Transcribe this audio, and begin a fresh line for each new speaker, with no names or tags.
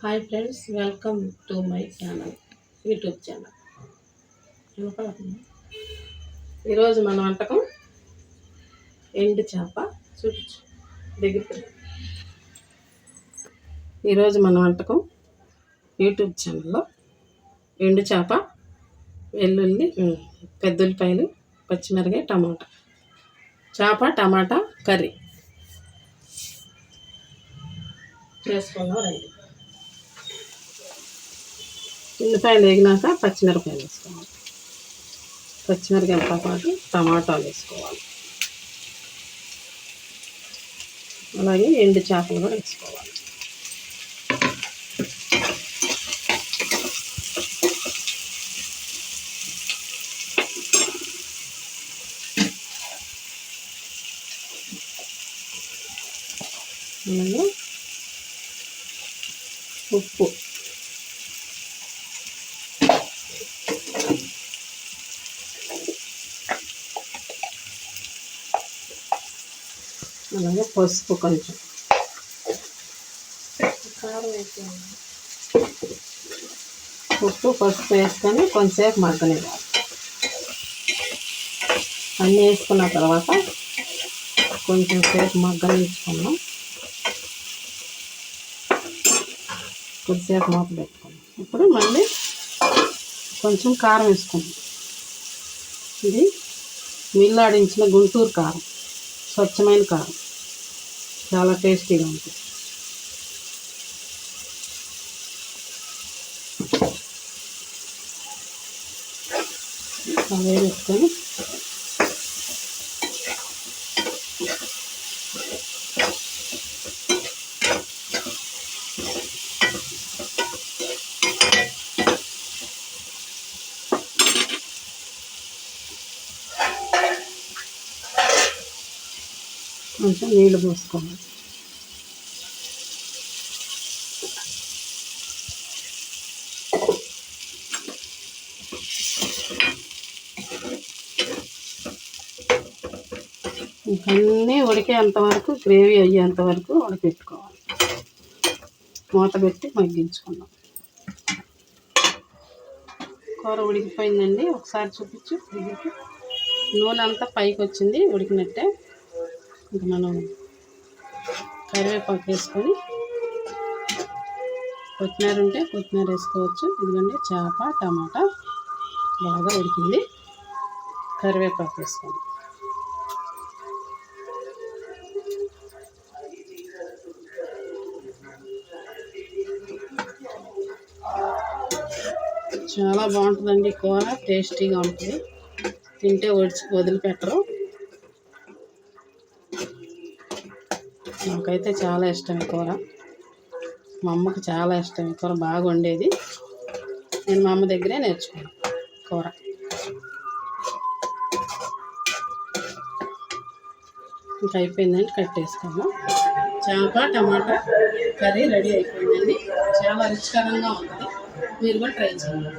Hi friends, welcome to my channel, YouTube channel. ఈరోజు మన వంటకం ఎండు చేప. చూపించు దగ్గరికి. ఈరోజు మన వంటకం యూట్యూబ్ ఛానల్లో ఎండు చేప, వెల్లుల్లి, పెద్ద ఉల్లిపాయలు, పచ్చిమిరకాయ, టమాటా, చేప టమాటా కర్రీ చేసుకున్నాం. రండి. ఉల్లిపాయలు వేగినాక పచ్చిమిరపకాయలు వేసుకోవాలి. పచ్చిమిరపకాయలతో పాటు టమాటాలు వేసుకోవాలి. అలాగే ఎండు చేపలు కూడా వేసుకోవాలి. అలాగే ఉప్పు, అలాగే పసుపు, కొంచెం కారం వేసుకోవాలి. ఉప్పు పసుపు వేసుకొని కొంచెంసేపు మగ్గనివ్వాలి. అన్నీ వేసుకున్న తర్వాత కొంచెం సేపు మగ్గనించుకున్నాం. కొద్దిసేపు మూత పెట్టుకున్నాం. ఇప్పుడు మళ్ళీ కొంచెం కారం వేసుకున్నాం. ఇది మిల్లాడించిన గుంటూరు కారం, స్వచ్ఛమైన కారం, చాలా టేస్టీగా ఉంటుంది. అదే వేసుకొని కొంచెం నీళ్ళు పోసుకోవాలి. ఇంకన్నీ ఉడికేంతవరకు, గ్రేవీ అయ్యేంతవరకు ఉడిపెట్టుకోవాలి. మూత పెట్టి మగ్గించుకున్నాం. కూర ఉడికిపోయిందండి. ఒకసారి చూపించు. నూనె అంతా పైకి వచ్చింది, ఉడికినట్టే. ఇంక మనం కరివేపాకు వేసుకొని, కొత్తిమీర ఉంటే కొత్తిమీర వేసుకోవచ్చు. ఇదిగోండి, చేప టమాటా బాగా ఉడికింది. కరివేపాకు వేసుకోండి. చాలా బాగుంటుందండి కూర, టేస్టీగా ఉంటుంది. తింటే వదిలిపెట్టరు. నాకైతే చాలా ఇష్టం ఈ కూర. మా అమ్మకి చాలా ఇష్టం ఈ కూర, బాగా వండేది. నేను మా అమ్మ దగ్గరే నేర్చుకున్నాను కూర. ఇంకా అయిపోయిందండి, కట్టేసుకోము. చేప టమాటా కర్రీ రెడీ అయిపోయిందండి. చాలా రుచికరంగా ఉంటుంది. మీరు కూడా ట్రై చేయండి.